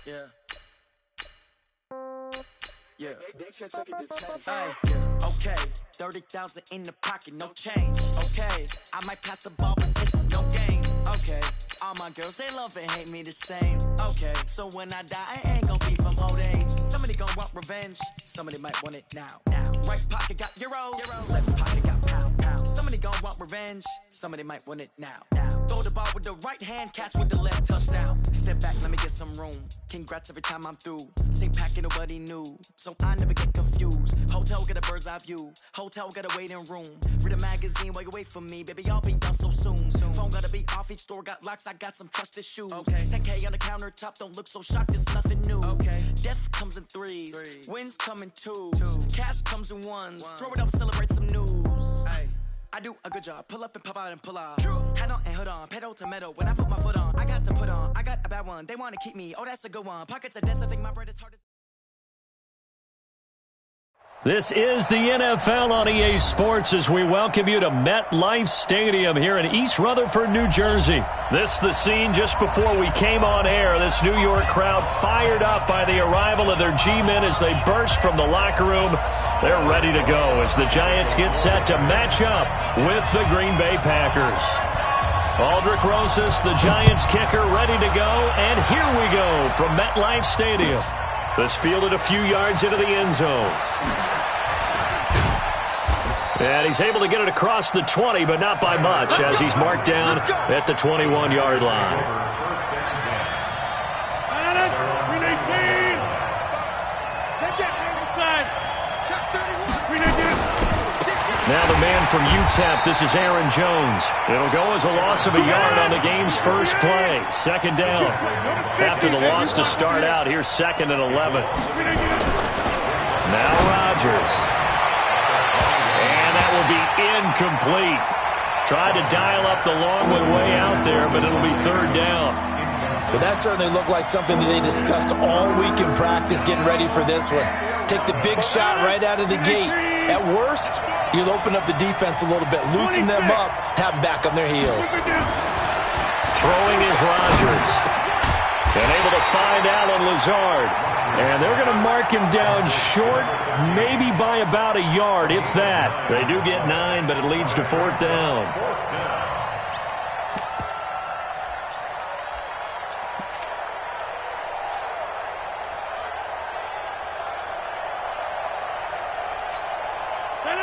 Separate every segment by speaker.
Speaker 1: Yeah. Hey, okay, 30,000 in the pocket, no change. Okay, I might pass the ball, but this is no game. Okay, all my girls, they love and hate me the same. Okay, so when I die, I ain't gon' be from old age. Somebody gon' want revenge, somebody might want it now. Right pocket got euros, left pocket got pound. Somebody gon' want revenge, somebody might want it now. Throw the ball with the right hand, catch with the left, touchdown. Step back, let me get some room. Congrats every time I'm through. Same packet, nobody knew, so I never get confused. Hotel get a bird's eye view, hotel got a waiting room. Read a magazine while you wait for me, baby, I'll be done so soon. Phone gotta be off, each store got locks, I got some trusted shoes. 10K on the countertop, don't look so shocked, it's nothing new. Death comes in threes, wins come in twos, cash comes in ones. Throw it up, celebrate some news. I do a good job, pull up and pop out and pull out. Head on and hood on, pedal to metal. When I put my foot on, I got to put on. I got a bad one, they wanna keep me, oh that's a good one. Pockets are dense, I think my bread is hard as...
Speaker 2: This is the NFL on EA Sports as we welcome you to MetLife Stadium here in East Rutherford, New Jersey. This is the scene just before we came on air. This New York crowd fired up by the arrival of their G-men as they burst from the locker room. They're ready to go as the Giants get set to match up with the Green Bay Packers. Aldrich Rosas, the Giants kicker, ready to go. And here we go from MetLife Stadium. This fielded a few yards into the end zone. And he's able to get it across the 20, but not by much, as he's marked down at the 21-yard line. Now the man from UTEP, this is Aaron Jones. It'll go as a loss of a yard on the game's first play. Second down. After the loss to start out, here's 2nd and 11. Now Rodgers. And that will be incomplete. Tried to dial up the long one way out there, but it'll be 3rd down.
Speaker 3: Well, that certainly looked like something that they discussed all week in practice getting ready for this one. Take the big shot right out of the gate. At worst, you'll open up the defense a little bit, loosen them up, have them back on their heels.
Speaker 2: Throwing is Rodgers. And able to find Alan Lazard. And they're going to mark him down short, maybe by about a yard, if that. They do get 9, but it leads to 4th down.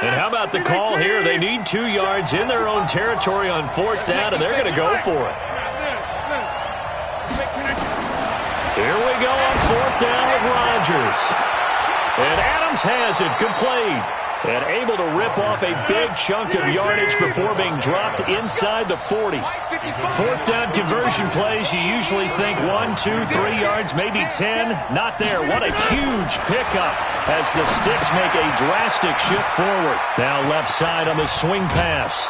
Speaker 2: And how about the call here? They need 2 yards in their own territory on 4th down, and they're going to go for it. Here we go on 4th down with Rodgers. And Adams has it complete. And able to rip off a big chunk of yardage before being dropped inside the 40. 4th down conversion plays, you usually think 1, 2, 3 yards, maybe 10. Not there. What a huge pickup as the Sticks make a drastic shift forward. Now left side on the swing pass.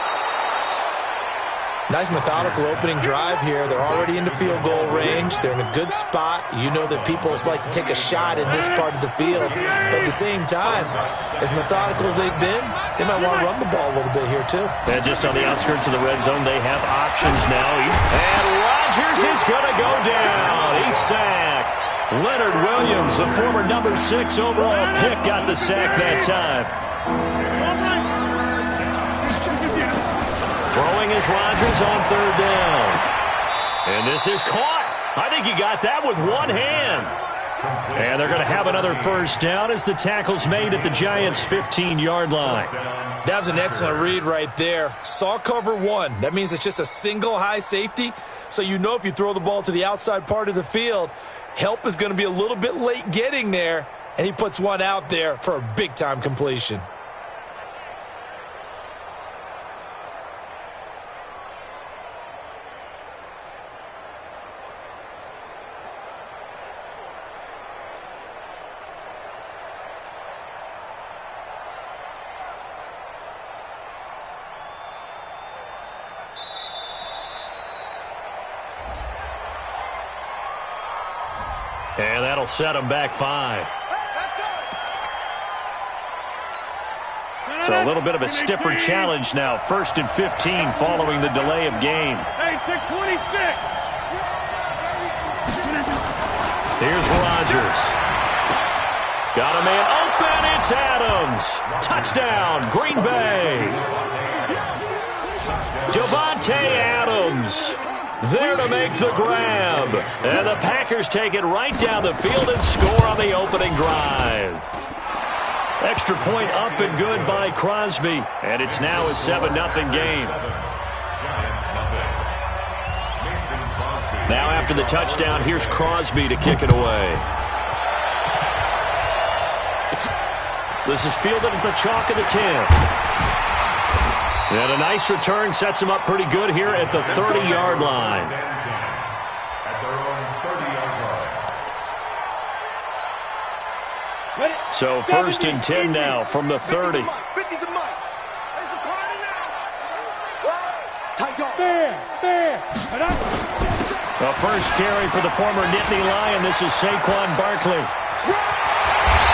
Speaker 3: Nice methodical opening drive here. They're already into field goal range. They're in a good spot. You know that people like to take a shot in this part of the field. But at the same time, as methodical as they've been, they might want to run the ball a little bit here too.
Speaker 2: And just on the outskirts of the red zone, they have options now. And Rodgers is going to go down. He's sacked. Leonard Williams, the former number 6 overall pick, got the sack that time. Throwing is Rodgers on 3rd down. And this is caught. I think he got that with one hand. And they're going to have another 1st down as the tackle's made at the Giants' 15-yard line.
Speaker 3: That was an excellent read right there. Saw cover 1. That means it's just a single high safety. So you know if you throw the ball to the outside part of the field, help is going to be a little bit late getting there. And he puts one out there for a big-time completion.
Speaker 2: And that'll set him back 5. So a little bit of a stiffer challenge now. 1st and 15 following the delay of game. Here's Rodgers. Got a man open. It's Adams. Touchdown, Green Bay. Davante Adams there to make the grab. And the Packers take it right down the field and score on the opening drive. Extra point up and good by Crosby. And it's now a 7-0 game. Now after the touchdown, here's Crosby to kick it away. This is fielded at the chalk of the 10. And a nice return sets him up pretty good here at the 30-yard line. So 1st and 10 now from the 30. A first carry for the former Nittany Lion. This is Saquon Barkley.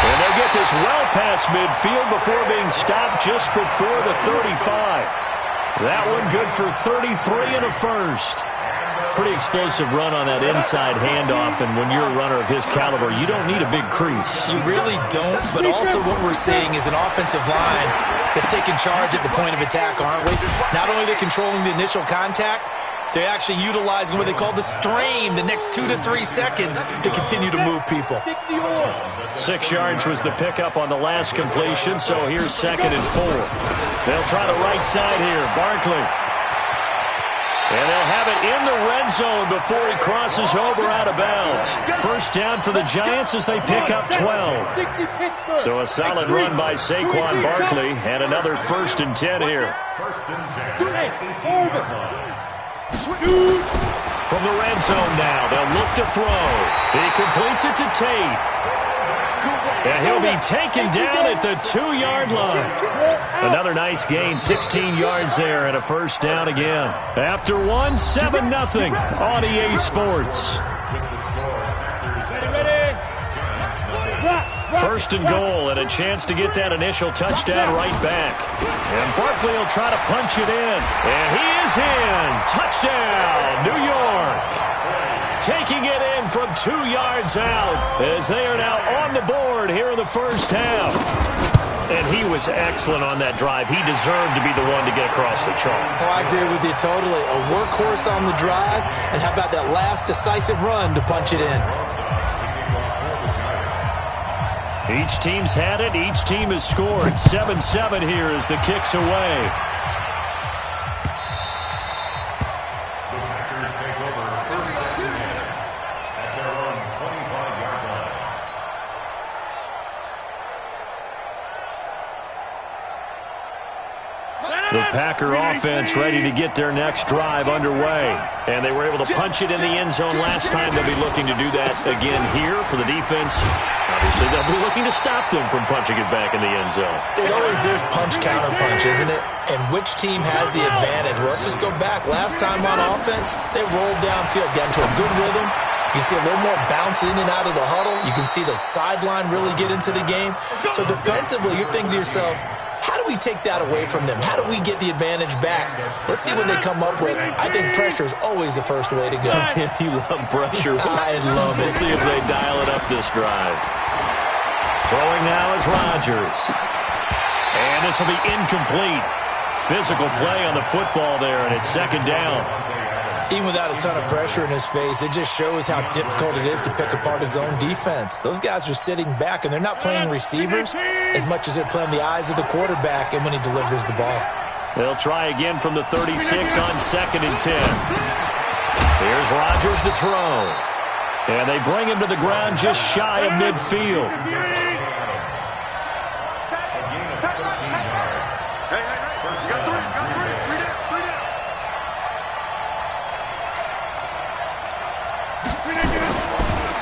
Speaker 2: And they get this well past midfield before being stopped just before the 35. That one good for 33 and a first. Pretty explosive run on that inside handoff, and when you're a runner of his caliber, you don't need a big crease.
Speaker 3: You really don't, but also what we're seeing is an offensive line that's taking charge at the point of attack, aren't we? Not only are they controlling the initial contact, they're actually utilizing what they call the strain the next 2 to 3 seconds to continue to move people.
Speaker 2: 6 yards was the pickup on the last completion, so here's 2nd and 4. They'll try the right side here. Barkley. And they'll have it in the red zone before he crosses over out of bounds. First down for the Giants as they pick up 12. So a solid run by Saquon Barkley and another 1st and 10 here. From the red zone now, they'll look to throw. He completes it to Tate. And he'll be taken down at the 2-yard line. Another nice gain, 16 yards there, and a first down again. After 1, 7-0 on EA Sports. First and goal, and a chance to get that initial touchdown right back. And Barkley will try to punch it in. And he is in. Touchdown, New York. Taking it in from 2 yards out as they are now on the board here in the first half. And he was excellent on that drive. He deserved to be the one to get across the chalk.
Speaker 3: Oh, I agree with you totally. A workhorse on the drive, and how about that last decisive run to punch it in?
Speaker 2: Each team's had it. Each team has scored. 7-7 here as the kick's away. The Packer offense ready to get their next drive underway. And they were able to punch it in the end zone last time. They'll be looking to do that again here for the defense. Obviously, they'll be looking to stop them from punching it back in the end zone.
Speaker 3: It always is punch-counter-punch, isn't it? And which team has the advantage? Well, let's just go back. Last time on offense, they rolled downfield, got into a good rhythm. You can see a little more bounce in and out of the huddle. You can see the sideline really get into the game. So defensively, you're thinking to yourself, how do we take that away from them? How do we get the advantage back? Let's see what they come up with. I think pressure is always the first way to go.
Speaker 2: You love pressure.
Speaker 3: I love it.
Speaker 2: We'll see if they dial it up this drive. Throwing now is Rodgers. And this will be incomplete. Physical play on the football there, and it's 2nd down.
Speaker 3: Even without a ton of pressure in his face, it just shows how difficult it is to pick apart his own defense. Those guys are sitting back, and they're not playing receivers as much as they're playing the eyes of the quarterback and when he delivers the ball.
Speaker 2: They'll try again from the 36 on 2nd and 10. Here's Rodgers to throw. And they bring him to the ground just shy of midfield.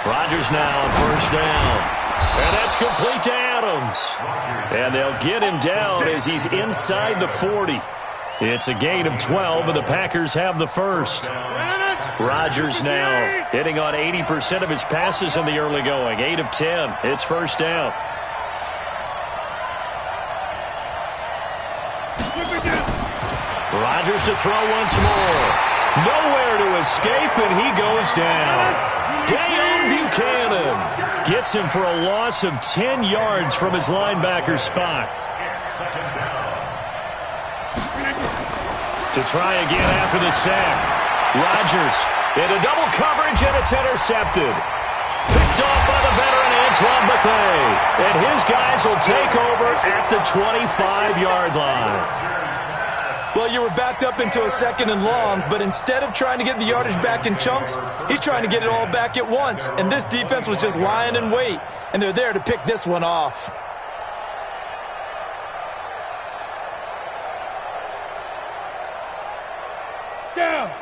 Speaker 2: Rodgers now on 1st down. And that's complete to Adams. And they'll get him down as he's inside the 40. It's a gain of 12, and the Packers have the first. Rodgers now hitting on 80% of his passes in the early going. 8 of 10. It's 1st down. Rodgers to throw once more. Nowhere to escape, and he goes down. Deion Buchanan gets him for a loss of 10 yards from his linebacker spot. To try again after the sack. Rodgers into double coverage, and it's intercepted. Picked off by the veteran Antoine Bethea. And his guys will take over at the 25-yard line.
Speaker 3: Well, you were backed up into a 2nd and long, but instead of trying to get the yardage back in chunks, he's trying to get it all back at once. And this defense was just lying in wait, and they're there to pick this one off.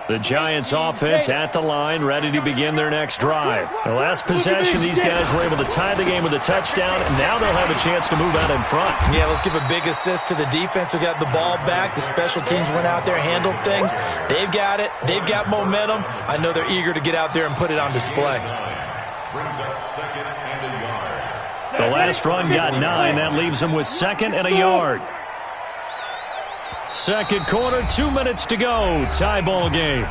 Speaker 2: The Giants offense at the line, ready to begin their next drive. The last possession, these guys were able to tie the game with a touchdown, and now they'll have a chance to move out in front.
Speaker 3: Yeah, let's give a big assist to the defense who got the ball back. The special teams went out there, handled things. They've got it. They've got momentum. I know they're eager to get out there and put it on display.
Speaker 2: The last run got 9. That leaves them with 2nd and a yard. Second quarter, 2 minutes to go. Tie ball game.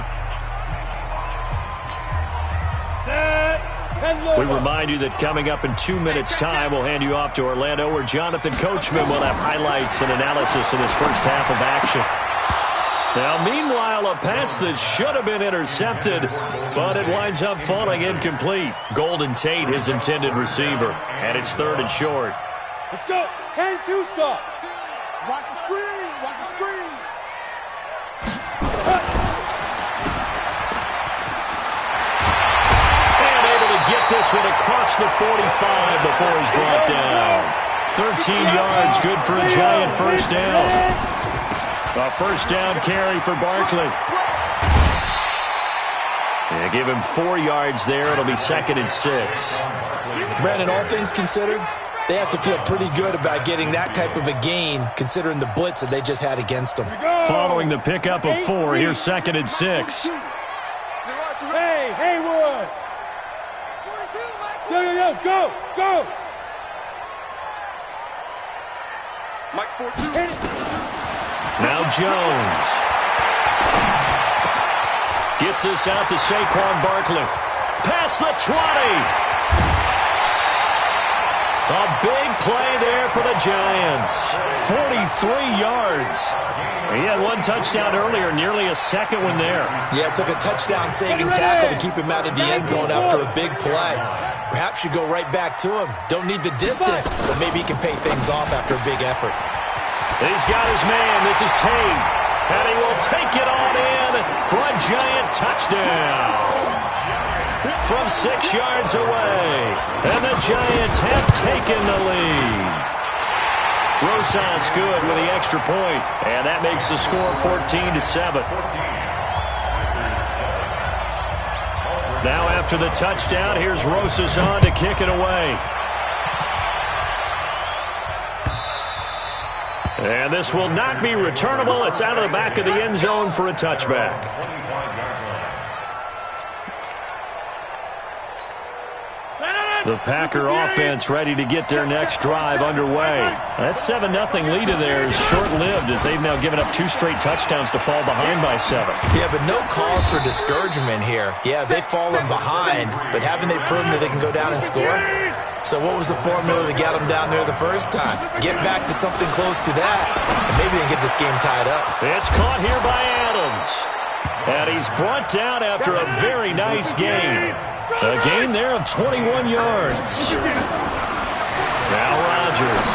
Speaker 2: We remind you that coming up in 2 minutes' time, we'll hand you off to Orlando, where Jonathan Coachman will have highlights and analysis in his first half of action. Now, meanwhile, a pass that should have been intercepted, but it winds up falling incomplete. Golden Tate, his intended receiver, and it's 3rd and short.
Speaker 4: Let's go. 10-2 stop. Watch the screen. Watch the screen.
Speaker 2: And able to get this one across the 45 before he's brought down. 13 yards, good for a Giant first down. A first down carry for Barkley. And give him 4 yards there. It'll be 2nd and 6.
Speaker 3: Brandon, all things considered, they have to feel pretty good about getting that type of a gain, considering the blitz that they just had against them.
Speaker 2: Following the pickup of 4, here's 2nd and 6.
Speaker 4: Hey, Haywood. Yo, go, go. Mike's 4-2.
Speaker 2: Now Jones. Gets this out to Saquon Barkley. Past the 20. A big play there for the Giants. 43 yards. He had 1 touchdown earlier, nearly a second one there.
Speaker 3: Yeah, it took a touchdown-saving tackle to keep him out of the end zone after a big play. Perhaps you go right back to him. Don't need the distance, but maybe he can pay things off after a big effort.
Speaker 2: He's got his man. This is Tate. And he will take it on in for a Giant touchdown. From 6 yards away. And the Giants have taken the lead. Rosas good with the extra point. And that makes the score 14-7. Now after the touchdown, here's Rosas on to kick it away. And this will not be returnable. It's out of the back of the end zone for a touchback. The Packer offense ready to get their next drive underway. That 7-0 lead of theirs is short-lived as they've now given up 2 straight touchdowns to fall behind by 7.
Speaker 3: Yeah, but no cause for discouragement here. Yeah, they've fallen behind, but haven't they proven that they can go down and score? So what was the formula that got them down there the first time? Get back to something close to that, and maybe they can get this game tied up.
Speaker 2: It's caught here by Adams. And he's brought down after a very nice game. A gain there of 21 yards. Now Rodgers.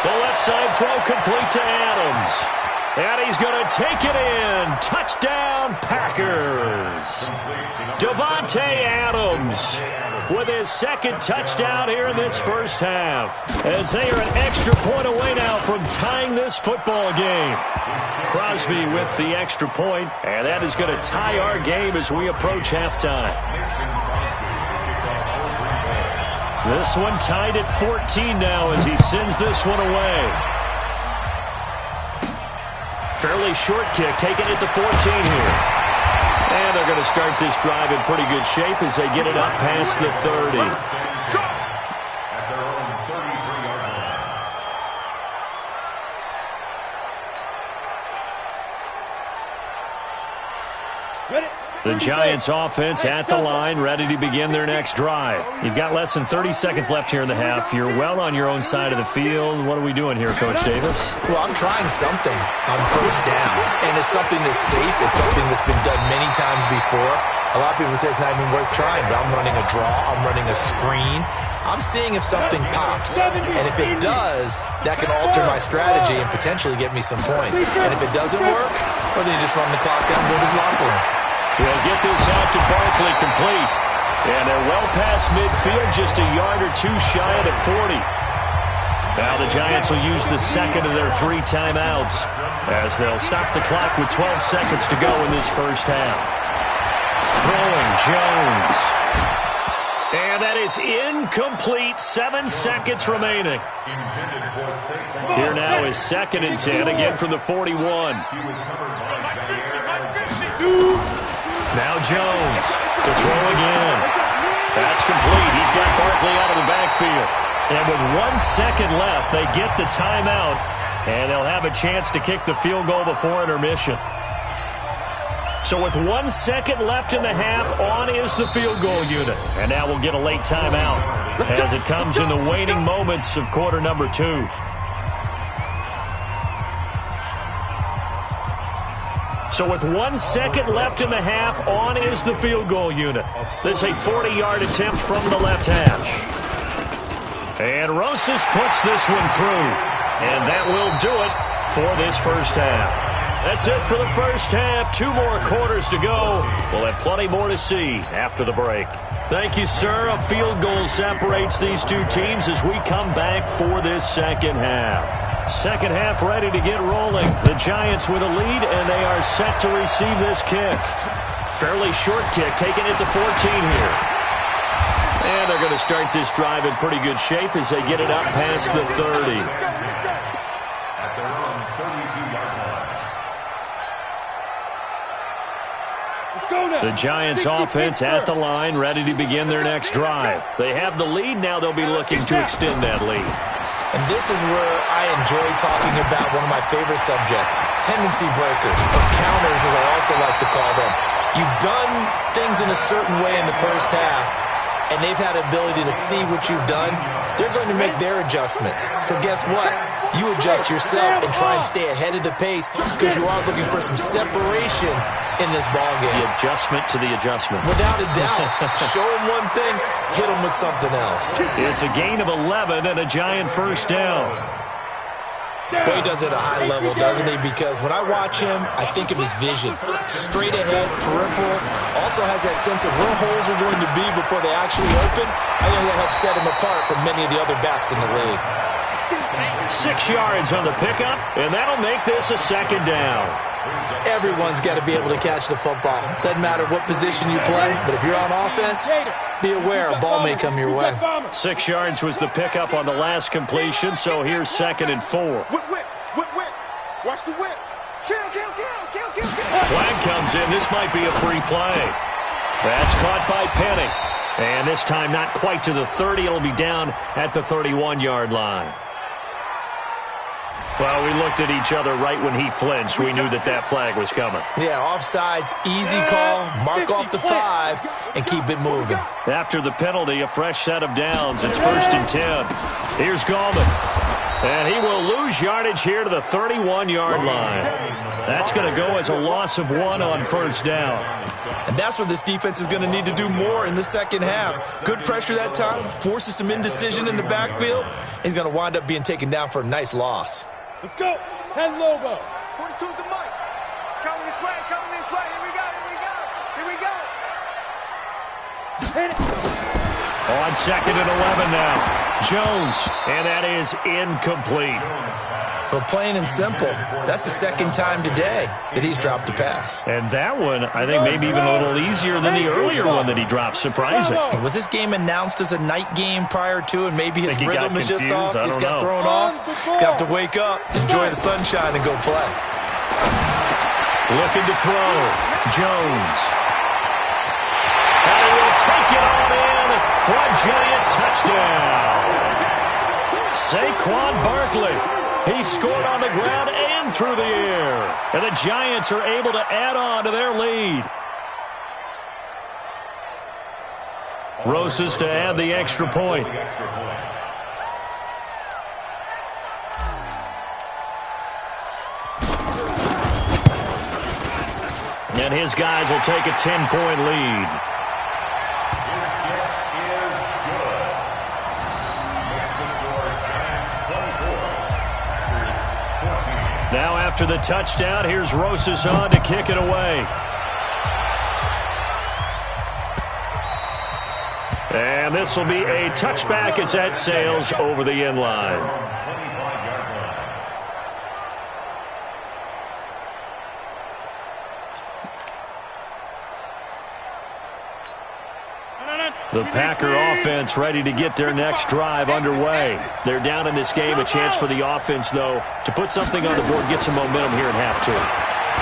Speaker 2: The left side throw complete to Adams. And he's going to take it in. Touchdown, Packers. Davante Adams with his 2nd touchdown here in this first half. As they are an extra point away now from tying this football game. Crosby with the extra point, and that is going to tie our game as we approach halftime. This one tied at 14 now as he sends this one away. Fairly short kick, taking it to 14 here. And they're going to start this drive in pretty good shape as they get it up past the 30. The Giants offense at the line, ready to begin their next drive. You've got less than 30 seconds left here in the half. You're well on your own side of the field. What are we doing here, Coach Davis?
Speaker 3: Well, I'm trying something on first down, and it's something that's safe. It's something that's been done many times before. A lot of people say it's not even worth trying, but I'm running a draw. I'm running a screen. I'm seeing if something pops, and if it does, that can alter my strategy and potentially get me some points. And if it doesn't work, well, then you just run the clock down and go to the locker room.
Speaker 2: We'll get this out to Barkley complete. And they're well past midfield, just a yard or two shy of the 40. Now the Giants will use the second of their 3 timeouts as they'll stop the clock with 12 seconds to go in this first half. Throwing Jones. And that is incomplete. 7 seconds remaining. Here now is 2nd and 10, again from the 41. Now Jones to throw again. That's complete. He's got Barkley out of the backfield. And with 1 second left, they get the timeout, and they'll have a chance to kick the field goal before intermission. So with 1 second left in the half, on is the field goal unit. And now we'll get a late timeout as it comes in the waning moments of quarter number 2. So with 1 second left in the half, on is the field goal unit. This is a 40-yard attempt from the left hash. And Rosas puts this one through. And that will do it for this first half. That's it for the first half. 2 more quarters to go. We'll have plenty more to see after the break. Thank you, sir. A field goal separates these 2 teams as we come back for this second half. Second half ready to get rolling. The Giants with a lead, and they are set to receive this kick. Fairly short kick, taking it to 14 here. And they're going to start this drive in pretty good shape as they get it up past the 30. The Giants offense at the line, ready to begin their next drive. They have the lead. Now they'll be looking to extend that lead.
Speaker 3: And this is where I enjoy talking about one of my favorite subjects, tendency breakers, or counters as I also like to call them. You've done things in a certain way in the first half, and they've had the ability to see what you've done. They're going to make their adjustments. So guess what? You adjust yourself and try and stay ahead of the pace because you are looking for some separation in this ballgame.
Speaker 2: The adjustment to the adjustment.
Speaker 3: Without a doubt. Show them one thing, hit them with something else.
Speaker 2: It's a gain of 11 and a Giant first down.
Speaker 3: But he does it at a high level, doesn't he? Because when I watch him, I think of his vision. Straight ahead, peripheral. Also has that sense of where holes are going to be before they actually open. I think that helps set him apart from many of the other backs in the league.
Speaker 2: 6 yards on the pickup, and that'll make this a second down.
Speaker 3: Everyone's got to be able to catch the football. Doesn't matter what position you play, but if you're on offense, be aware a ball may come your way.
Speaker 2: 6 yards was the pickup on the last completion, so here's 2nd and 4.
Speaker 4: Whip. Watch the whip. Kill.
Speaker 2: Flag comes in. This might be a free play. That's caught by Penny. And this time not quite to the 30. It'll be down at the 31-yard line. Well, we looked at each other right when he flinched. We knew that flag was coming.
Speaker 3: Yeah, offsides, easy call, mark off the 5, and keep it moving.
Speaker 2: After the penalty, a fresh set of downs. It's 1st and 10. Here's Gallman. And he will lose yardage here to the 31-yard line. That's going to go as a loss of 1 on first down.
Speaker 3: And that's what this defense is going to need to do more in the second half. Good pressure that time, forces some indecision in the backfield. He's going to wind up being taken down for a nice loss.
Speaker 4: Let's go. 10 logo.
Speaker 5: 42 is the mic. It's coming this way. Here we go.
Speaker 4: Hit it.
Speaker 2: On 2nd and 11 now. Jones, and that is incomplete.
Speaker 3: But plain and simple, that's the second time today that he's dropped a pass.
Speaker 2: And that one, I think maybe even a little easier than the earlier one that he dropped. Surprising.
Speaker 3: Was this game announced as a night game prior to, and maybe his rhythm is just off? He's got thrown off. He's got to wake up, enjoy the sunshine, and go play.
Speaker 2: Looking to throw. Jones. And he will take it on in for a Giant touchdown. Saquon Barkley. He scored on the ground and through the air. And the Giants are able to add on to their lead. Rosas to add the extra point. And his guys will take a 10-point lead. Now after the touchdown, here's Rosas on to kick it away. And this will be a touchback as that sails over the end line. The Packer offense ready to get their next drive underway. They're down in this game. A chance for the offense, though, to put something on the board, get some momentum here at half two.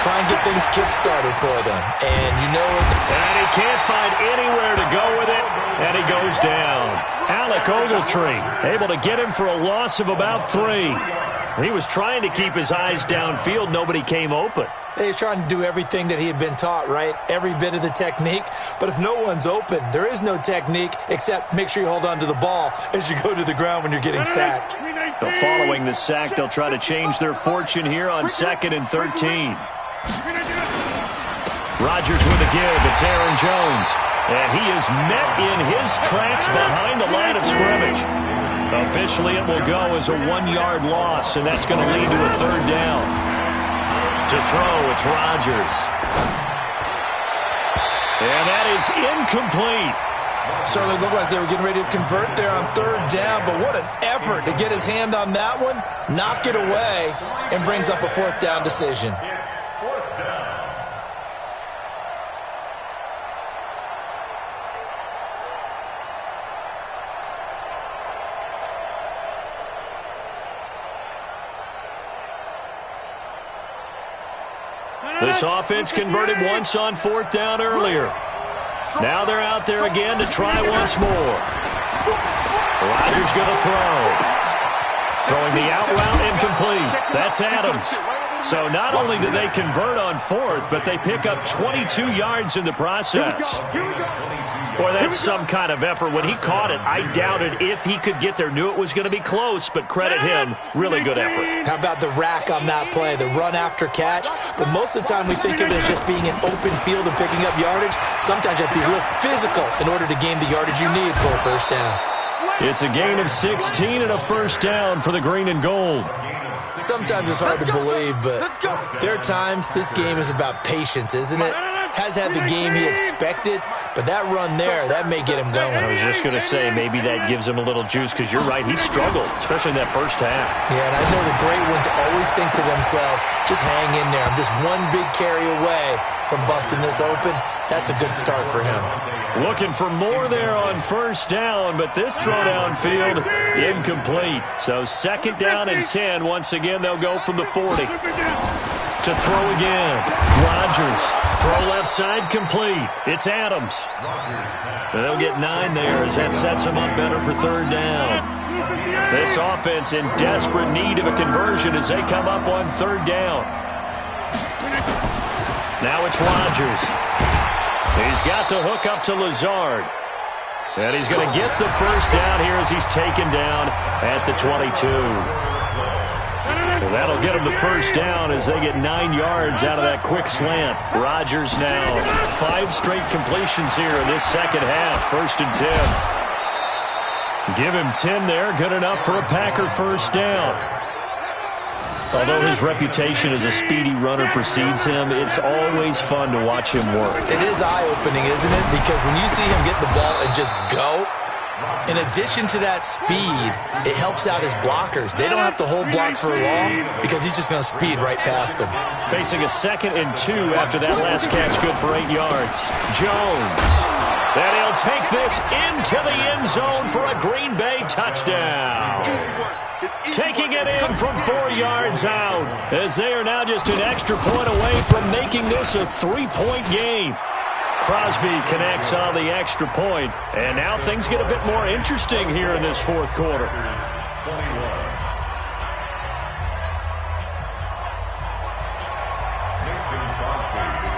Speaker 3: Try and get things kick-started for them. And you know it.
Speaker 2: And he can't find anywhere to go with it. And he goes down. Alec Ogletree able to get him for a loss of about 3. He was trying to keep his eyes downfield. Nobody came open.
Speaker 3: He's trying to do everything that he had been taught, right? Every bit of the technique. But if no one's open, there is no technique except make sure you hold on to the ball as you go to the ground when you're getting sacked.
Speaker 2: So following the sack, they'll try to change their fortune here on 2nd and 13. Rodgers with a give. It's Aaron Jones. And he is met in his tracks behind the line of scrimmage. Officially, it will go as a 1-yard loss, and that's going to lead to a 3rd down. To throw, it's Rodgers. And that is incomplete.
Speaker 3: Certainly looked like they were getting ready to convert there on 3rd down, but what an effort to get his hand on that one, knock it away, and brings up a 4th down decision.
Speaker 2: This offense converted once on 4th down earlier. Now they're out there again to try once more. Rodgers going to throw. Throwing the out route incomplete. That's Adams. So not only do they convert on 4th, but they pick up 22 yards in the process. Boy, that's some kind of effort. When he caught it, I doubted if he could get there. Knew it was going to be close, but credit him. Really good effort.
Speaker 3: How about the rack on that play, the run after catch? But most of the time we think of it as just being an open field and picking up yardage. Sometimes you have to be real physical in order to gain the yardage you need for a 1st down.
Speaker 2: It's a gain of 16 and a 1st down for the green and gold.
Speaker 3: Sometimes it's hard to believe, but there are times this game is about patience, isn't it? Has had the game he expected, but that run there, that may get him going.
Speaker 2: I was just going to say, maybe that gives him a little juice, because you're right, he struggled, especially in that 1st half.
Speaker 3: Yeah, and I know the great ones always think to themselves, just hang in there. I'm just one big carry away from busting this open. That's a good start for him.
Speaker 2: Looking for more there on 1st down, but this throw downfield, incomplete. So 2nd down and 10. Once again, they'll go from the 40. To throw again. Rodgers. Throw left side complete. It's Adams. They'll get 9 there as that sets them up better for 3rd down. This offense in desperate need of a conversion as they come up on 3rd down. Now it's Rodgers. He's got to hook up to Lazard. And he's going to get the 1st down here as he's taken down at the 22. Well, that'll get him the 1st down as they get 9 yards out of that quick slant. Rodgers now 5 straight completions here in this 2nd half. 1st and 10. Give him 10 there. Good enough for a Packer 1st down. Although his reputation as a speedy runner precedes him, it's always fun to watch him work.
Speaker 3: It is eye-opening, isn't it? Because when you see him get the ball and just go, in addition to that speed, it helps out his blockers. They don't have to hold blocks for long because he's just going to speed right past them.
Speaker 2: Facing a 2nd and 2 after that last catch, good for 8 yards. Jones. And he'll take this into the end zone for a Green Bay touchdown. Taking it in from 4 yards out as they are now just an extra point away from making this a 3-point game. Crosby connects on the extra point, and now things get a bit more interesting here in this 4th quarter.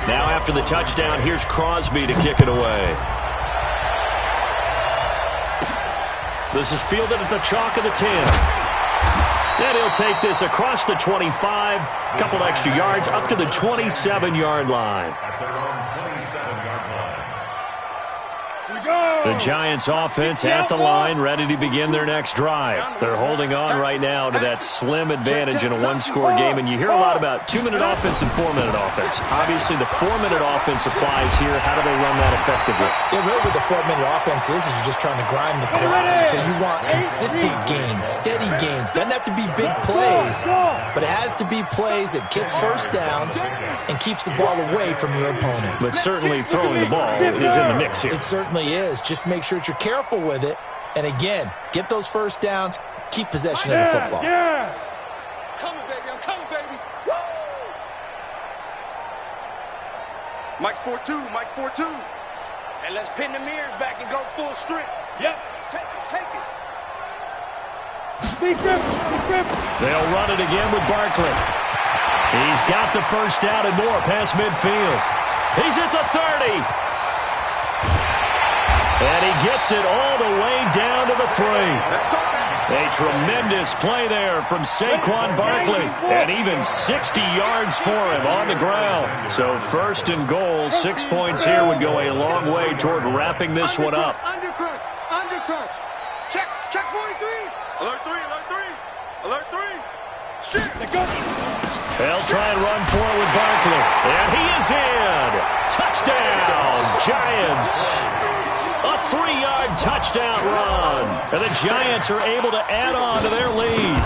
Speaker 2: Now after the touchdown, here's Crosby to kick it away. This is fielded at the chalk of the 10. And he'll take this across the 25, a couple extra yards, up to the 27-yard line. The Giants offense at the line, ready to begin their next drive. They're holding on right now to that slim advantage in a one-score game, and you hear a lot about 2-minute offense and 4-minute offense. Obviously, the 4-minute offense applies here. How do they run that effectively?
Speaker 3: Yeah, really what the 4-minute offense is you're just trying to grind the clock. So you want consistent gains, steady gains. Doesn't have to be big plays, but it has to be plays that gets first downs and keeps the ball away from your opponent.
Speaker 2: But certainly throwing the ball is in the mix here.
Speaker 3: It certainly is. Just make sure that you're careful with it. And again, get those first downs, keep possession of the football.
Speaker 5: Coming, baby. I'm coming, baby. Woo! Mike's 4-2. Mike's 4-2.
Speaker 4: And let's pin the mirrors back and go full strength. Yep.
Speaker 5: Take it. Take it.
Speaker 4: Be grip.
Speaker 2: They'll run it again with Barkley. He's got the first down and more past midfield. He's at the 30. And he gets it all the way down to the 3. A tremendous play there from Saquon Barkley. And even 60 yards for him on the ground. So first and goal, 6 points here would go a long way toward wrapping this one up.
Speaker 5: Undercrunch. Check 43. Alert 3. Alert 3. Shit.
Speaker 2: They'll try and run for it with Barkley. And he is in. Touchdown, Giants. A 3-yard touchdown run. And the Giants are able to add on to their lead.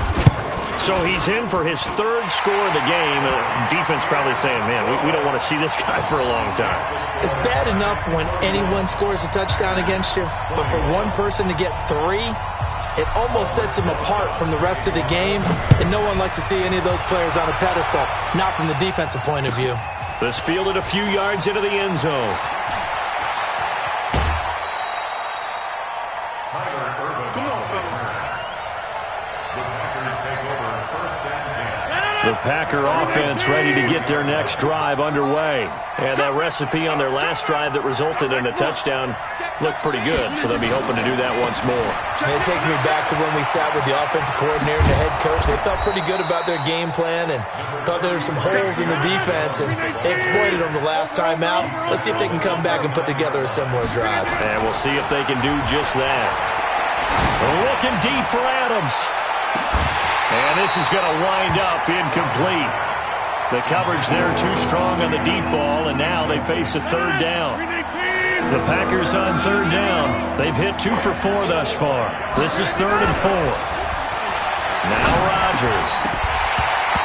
Speaker 2: So he's in for his 3rd score of the game. Defense probably saying, man, we don't want to see this guy for a long time.
Speaker 3: It's bad enough when anyone scores a touchdown against you, but for one person to get 3, it almost sets him apart from the rest of the game, and no one likes to see any of those players on a pedestal, not from the defensive point of view.
Speaker 2: This fielded a few yards into the end zone. The Packer offense ready to get their next drive underway. And that recipe on their last drive that resulted in a touchdown looked pretty good, so they'll be hoping to do that once more.
Speaker 3: It takes me back to when we sat with the offensive coordinator and the head coach. They felt pretty good about their game plan and thought there were some holes in the defense, and they exploited them the last time out. Let's see if they can come back and put together a similar drive.
Speaker 2: And we'll see if they can do just that. Looking deep for Adams. And this is going to wind up incomplete. The coverage there too strong on the deep ball, and now they face a 3rd down. The Packers on 3rd down. They've hit 2 for 4 thus far. This is 3rd and 4. Now Rodgers.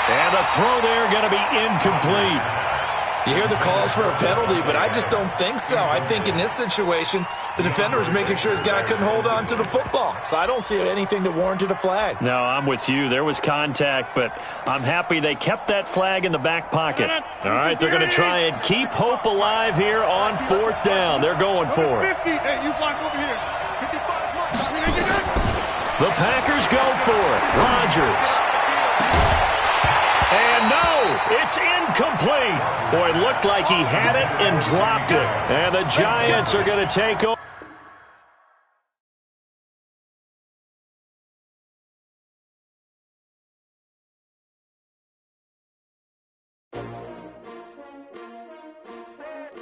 Speaker 2: And the throw there going to be incomplete.
Speaker 3: You hear the calls for a penalty, but I just don't think so. I think in this situation, the defender was making sure his guy couldn't hold on to the football. So I don't see anything that warranted a flag.
Speaker 2: No, I'm with you. There was contact, but I'm happy they kept that flag in the back pocket. All right, they're going to try and keep hope alive here on 4th down. They're going for it.
Speaker 5: Hey, you block over here. 55.
Speaker 2: The Packers go for it. Rodgers. And no, it's incomplete. Boy, it looked like he had it and dropped it. And the Giants are going to take over.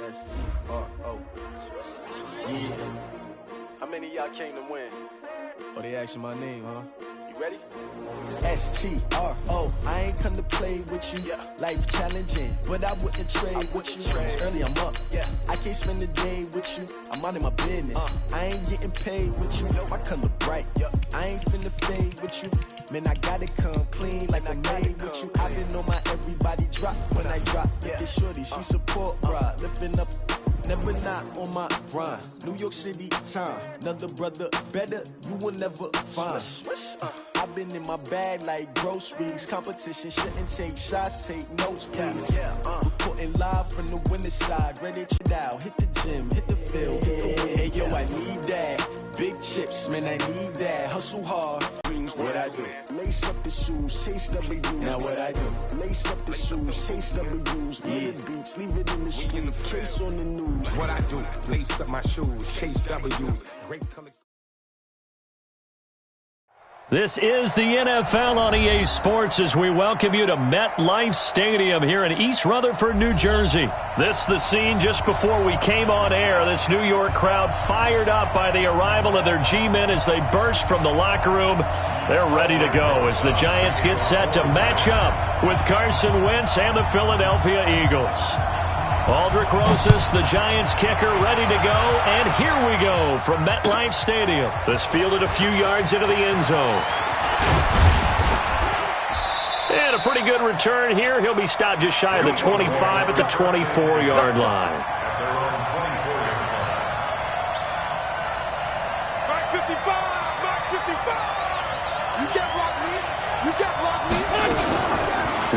Speaker 6: S-T-R-O. Yeah. How many of y'all came to win? Oh, they asking my name, huh? You ready? S-T-R-O. I ain't come to play with you. Yeah. Life challenging, but I wouldn't trade with you. It's early, I'm up. Yeah. I can't spend the day with you. I'm out of my business. I ain't getting paid with you. My color bright. Yeah. I ain't finna fade with you. Man, I gotta come clean like I made with you. I've been on my everybody drop when I drop. Yeah. This shorty, she support ride. Lifting up. Never not on my grind. New York City time. Another brother better, you will never find. I've been in my bag like groceries. Competition shouldn't take shots, take notes, please. Reporting live from the winter side. Ready to chill out, hit the gym, hit the field. Hey, yo, I need that. Big chips, man, I need that. Hustle hard. What I do? Lace up the shoes, chase W's. Now what I do? Lace up the shoes, chase W's. Yeah. Beats, leave it in the street. Case on the news.
Speaker 7: What I do? Lace up my shoes, chase W's. Great color.
Speaker 2: This is the NFL on EA Sports as we welcome you to MetLife Stadium here in East Rutherford, New Jersey. This is the scene just before we came on air. This New York crowd fired up by the arrival of their G-men as they burst from the locker room. They're ready to go as the Giants get set to match up with Carson Wentz and the Philadelphia Eagles. Aldrick Rosas, the Giants kicker, ready to go, and here we go from MetLife Stadium. This fielded a few yards into the end zone. And a pretty good return here. He'll be stopped just shy of the 25 at the 24-yard line.
Speaker 5: Mark 55! Mark 55! You can't block me! You can't block me!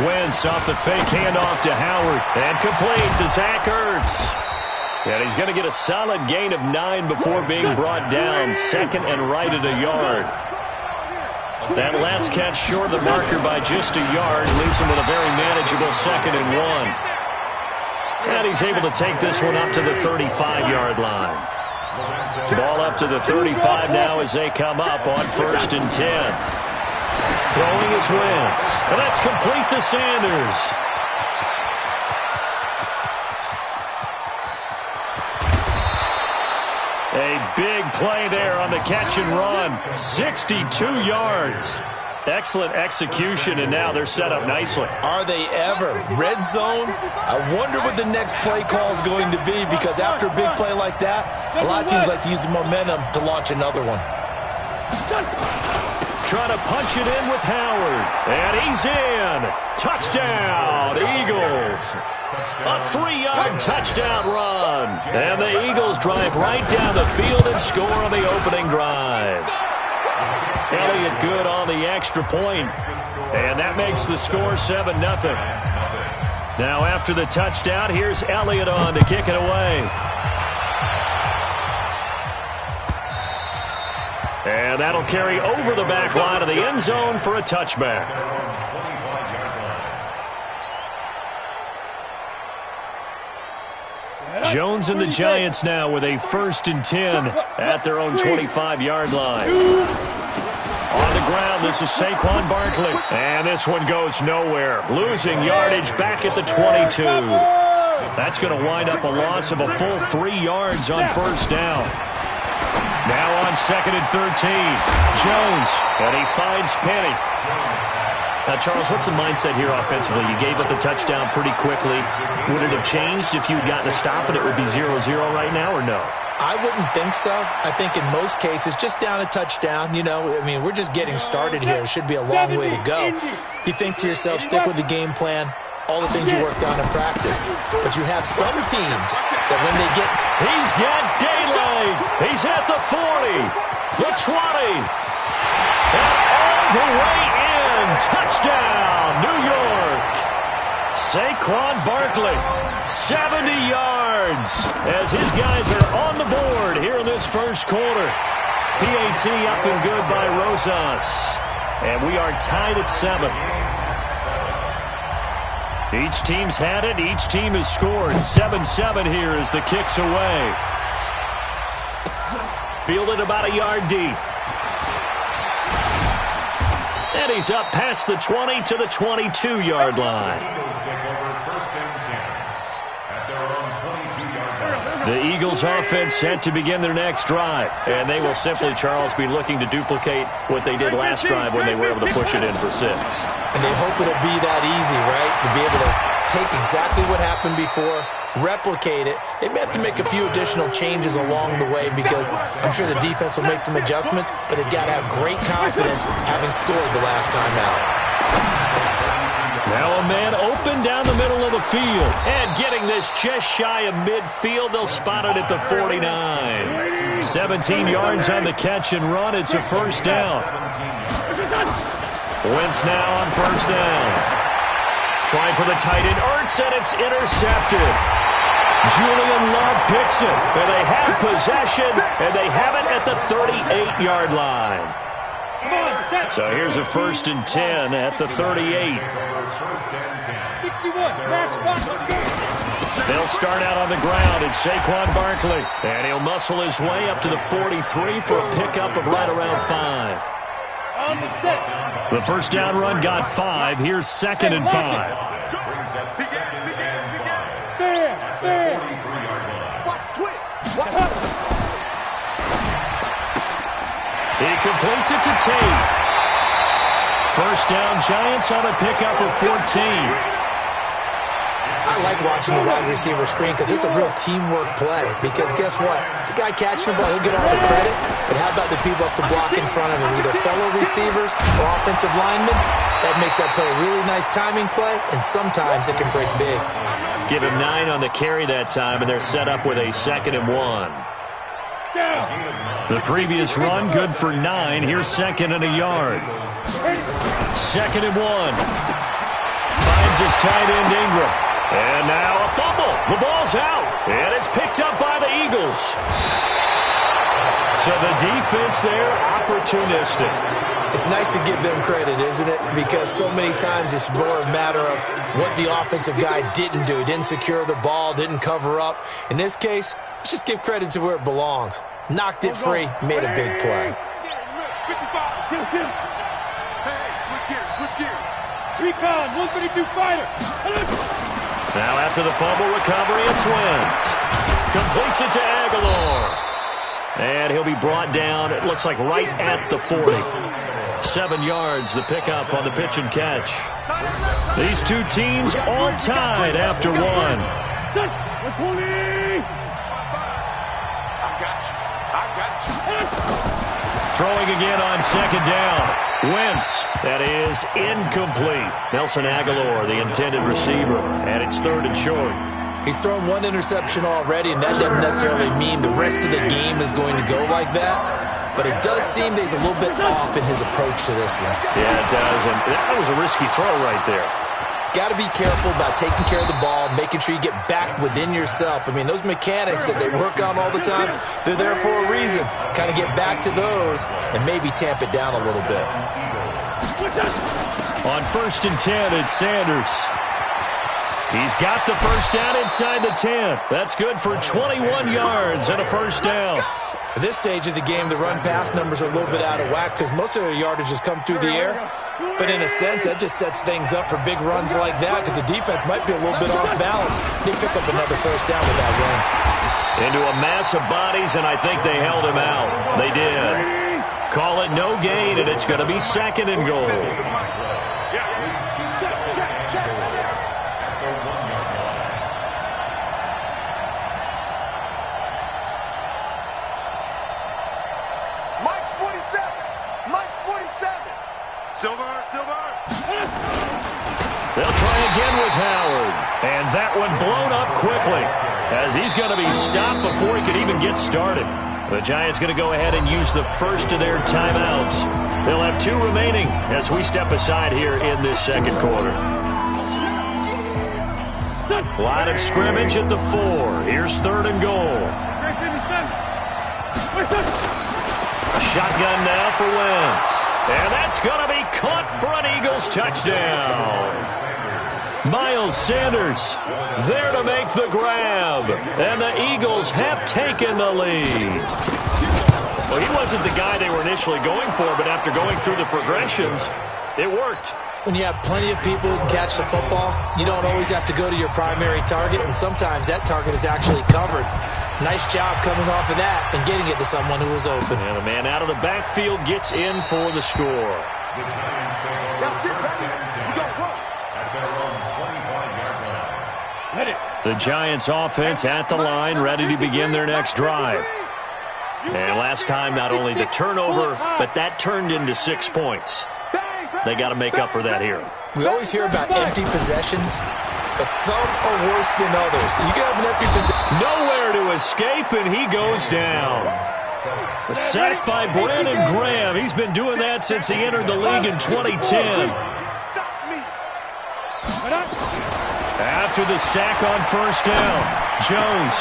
Speaker 2: Wentz off the fake handoff to Howard. And complete to Zach Ertz. And he's going to get a solid gain of 9 before being brought down. Second and right at a yard. That last catch short of the marker by just a yard leaves him with a very manageable 2nd and 1. And he's able to take this one up to the 35-yard line. Ball up to the 35 now as they come up on 1st and 10. Throwing is Wentz. And that's complete to Sanders. A big play there on the catch and run. 62 yards. Excellent execution, and now they're set up nicely.
Speaker 3: Are they ever? Red zone? I wonder what the next play call is going to be, because after a big play like that, a lot of teams like to use the momentum to launch another one.
Speaker 2: Trying to punch it in with Howard. And he's in. Touchdown, Eagles. A 3-yard touchdown run. And the Eagles drive right down the field and score on the opening drive. Elliott good on the extra point. And that makes the score 7-0. Now after the touchdown, here's Elliott on to kick it away. And that'll carry over the back line of the end zone for a touchback. Jones and the Giants now with a 1st and 10 at their own 25-yard line. On the ground, this is Saquon Barkley. And this one goes nowhere. Losing yardage back at the 22. That's going to wind up a loss of a full 3 yards on 1st down. Now on 2nd and 13. Jones, and he finds Penny. Now, Charles, what's the mindset here offensively? You gave up the touchdown pretty quickly. Would it have changed if you had gotten a stop and it would be 0-0 right now, or no?
Speaker 3: I wouldn't think so. I think in most cases, just down a touchdown, you know, I mean, we're just getting started here. It should be a long way to go. You think to yourself, stick with the game plan, all the things you worked on in practice. But you have some teams that when they get...
Speaker 2: He's got daylight. He's at the 40, the 20, and all the way in. Touchdown, New York. Saquon Barkley, 70 yards as his guys are on the board here in this first quarter. PAT up and good by Rosas. And we are tied at 7. Each team's had it. Each team has scored. 7-7 here as the kick's away. Fielded about a yard deep. And he's up past the 20 to the 22-yard line. The Eagles offense set to begin their next drive. And they will simply, Charles, be looking to duplicate what they did last drive when they were able to push it in for 6.
Speaker 3: And they hope it'll be that easy, right? To be able to take exactly what happened before, replicate it. They may have to make a few additional changes along the way because I'm sure the defense will make some adjustments, but they've got to have great confidence having scored the last time out.
Speaker 2: Now a man open down the middle of the field. And getting this just shy of midfield, they'll spot it at the 49. 17 yards on the catch and run. It's a first down. Wentz now on first down. Trying for the tight end, Ertz, and it's intercepted. Julian Love picks it, and they have possession, and they have it at the 38-yard line. So here's a 1st and 10 at the 38. They'll start out on the ground. It's Saquon Barkley, and he'll muscle his way up to the 43 for a pickup of right around 5. The first down run got 5. Here's 2nd and 5. He completes it to Tate. First down, Giants on a pickup of 14.
Speaker 3: I like watching the wide receiver screen because it's a real teamwork play. Because guess what? The guy catching the ball, he'll get all the credit. But how about the people up to block in front of him, either fellow receivers or offensive linemen? That makes that play a really nice timing play, and sometimes it can break big.
Speaker 2: Give him 9 on the carry that time, and they're set up with a 2nd and 1. The previous run, good for 9. Here's 2nd and a yard. 2nd and 1. Finds his tight end, Ingram. And now a fumble. The ball's out. And it's picked up by the Eagles. So the defense there, opportunistic.
Speaker 3: It's nice to give them credit, isn't it? Because so many times it's more a matter of what the offensive guy didn't do. He didn't secure the ball, didn't cover up. In this case, let's just give credit to where it belongs. Knocked it free, made a big play.
Speaker 5: 55. Hey, switch gears.
Speaker 4: Recon, 132 fighter.
Speaker 2: Now after the fumble recovery, it's Wentz. Completes it to Aguilar. And he'll be brought down, it looks like right at the 40. 7 yards, the pickup on the pitch and catch. These two teams all tied after 1.
Speaker 5: I got you.
Speaker 2: Throwing again on 2nd down. Wentz, that is incomplete. Nelson Aguilar, the intended receiver, and it's 3rd and short.
Speaker 3: He's thrown 1 interception already, and that doesn't necessarily mean the rest of the game is going to go like that. But it does seem that he's a little bit off in his approach to this one.
Speaker 2: Yeah, it does, and that was a risky throw right there.
Speaker 3: Got to be careful about taking care of the ball, making sure you get back within yourself. I mean, those mechanics that they work on all the time, they're there for a reason. Kind of get back to those and maybe tamp it down a little bit.
Speaker 2: On 1st and 10, it's Sanders. He's got the first down inside the 10. That's good for 21 yards and a first down.
Speaker 3: At this stage of the game, the run-pass numbers are a little bit out of whack because most of the yardage has come through the air. But in a sense, that just sets things up for big runs like that because the defense might be a little bit off balance. They pick up another first down with that run.
Speaker 2: Into a mass of bodies, and I think they held him out. They did. Call it no gain, and it's going to be 2nd and goal. They'll try again with Howard. And that one blown up quickly as he's going to be stopped before he could even get started. The Giants going to go ahead and use the first of their timeouts. They'll have 2 remaining as we step aside here in this 2nd quarter. Line of scrimmage at the 4. Here's 3rd and goal. Shotgun now for Wentz. And that's going to be caught for an Eagles touchdown. Miles Sanders there to make the grab. And the Eagles have taken the lead. Well, he wasn't the guy they were initially going for, but after going through the progressions, it worked.
Speaker 3: When you have plenty of people who can catch the football, you don't always have to go to your primary target, and sometimes that target is actually covered. Nice job coming off of that and getting it to someone who was open.
Speaker 2: And the man out of the backfield gets in for the score. The Giants offense at the line, ready to begin their next drive. And last time, not only the turnover, but that turned into 6 points. They got to make up for that here.
Speaker 3: We always hear about empty possessions, but some are worse than others. You can have an empty possession.
Speaker 2: Nowhere to escape, and he goes down. A sack by Brandon Graham. He's been doing that since he entered the league in 2010. After the sack on first down, Jones.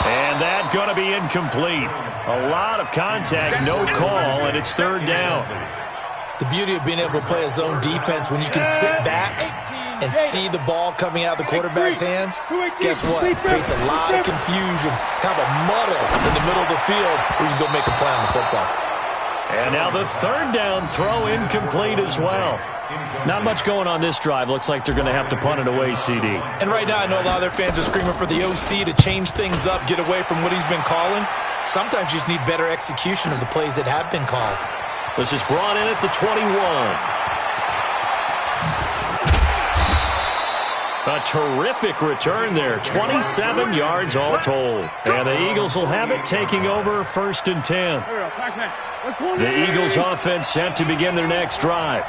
Speaker 2: And that going to be incomplete. A lot of contact, no call, and it's 3rd down.
Speaker 3: The beauty of being able to play a zone defense when you can sit back and see the ball coming out of the quarterback's hands, guess what? It creates a lot of confusion, kind of a muddle in the middle of the field where you can go make a play on the football.
Speaker 2: And now the third down throw incomplete as well. Not much going on this drive. Looks like they're going to have to punt it away, CD.
Speaker 3: And right now I know a lot of their fans are screaming for the OC to change things up, get away from what he's been calling. Sometimes you just need better execution of the plays that have been called.
Speaker 2: This is brought in at the 21. A terrific return there. 27 yards all told. And the Eagles will have it, taking over 1st and 10. The Eagles offense set to begin their next drive.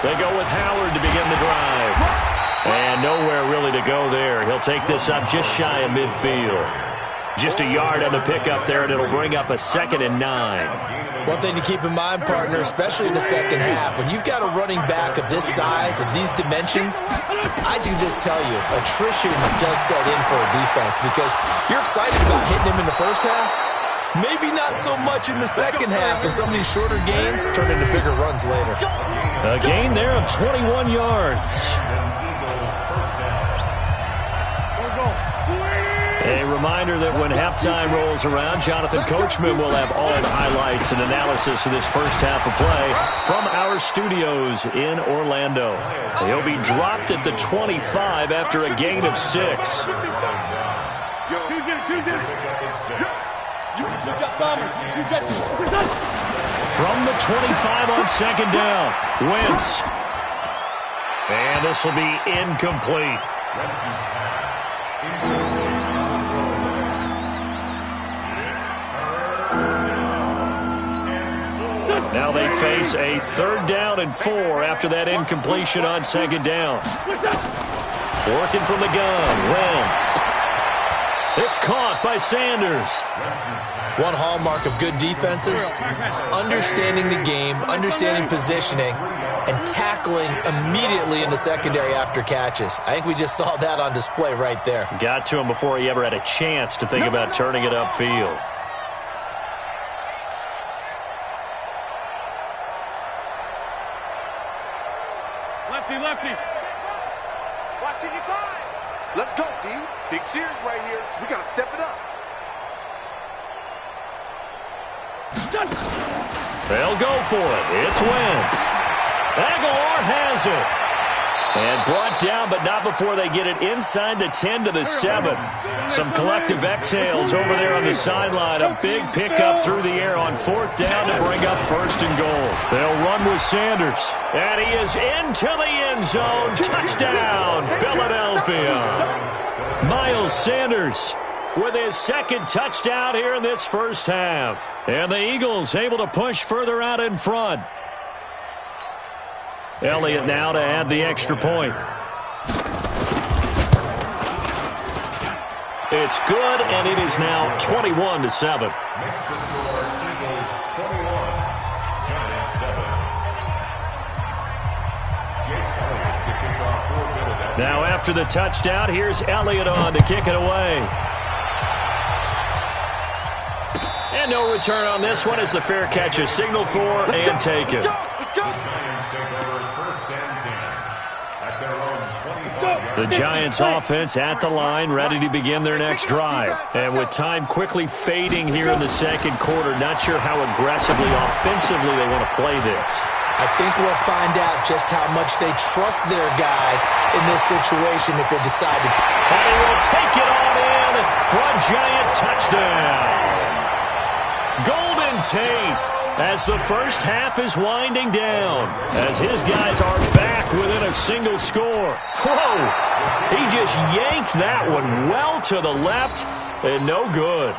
Speaker 2: They go with Howard to begin the drive. And nowhere really to go there. He'll take this up just shy of midfield. Just a yard on the pickup there, and it'll bring up a 2nd and 9.
Speaker 3: One thing to keep in mind, partner, especially in the second half, when you've got a running back of this size and these dimensions, I can just tell you, attrition does set in for a defense because you're excited about hitting him in the first half. Maybe not so much in the second half, and some of these shorter gains turn into bigger runs later.
Speaker 2: A gain there of 21 yards. A reminder that when halftime rolls around, Jonathan Coachman will have all the highlights and analysis of this first half of play from our studios in Orlando. He'll be dropped at the 25 after a gain of 6. From the 25 on 2nd down, Wentz. And this will be incomplete. Now they face a 3rd down and 4 after that incompletion on 2nd down. Working from the gun, Wentz. It's caught by Sanders.
Speaker 3: One hallmark of good defenses is understanding the game, understanding positioning, and tackling immediately in the secondary after catches. I think we just saw that on display right there.
Speaker 2: Got to him before he ever had a chance to think about turning it upfield.
Speaker 4: Lefty.
Speaker 5: Watching you five. Let's go, D. Big series right here. We got to step it up.
Speaker 2: They'll go for it. It's Wentz. Aguilar has it. And brought down, but not before they get it inside the 10 to the 7. Some collective exhales over there on the sideline. A big pickup through the air on 4th down to bring up 1st and goal. They'll run with Sanders. And he is into the end zone. Touchdown, Philadelphia. Miles Sanders with his 2nd touchdown here in this first half. And the Eagles able to push further out in front. Elliott now to add the extra point. It's good, and it is now 21-7. Now after the touchdown, here's Elliott on to kick it away. And no return on this one as the fair catch is signaled for and taken. The Giants offense at the line, ready to begin their next drive. And with time quickly fading here in the second quarter, not sure how aggressively, offensively they want to play this.
Speaker 3: I think we'll find out just how much they trust their guys in this situation if they decide to.
Speaker 2: And he will take it on in for a Giant touchdown. Golden Tate as the first half is winding down, as his guys are back within a single score. Whoa! He just yanked that one well to the left, and no good.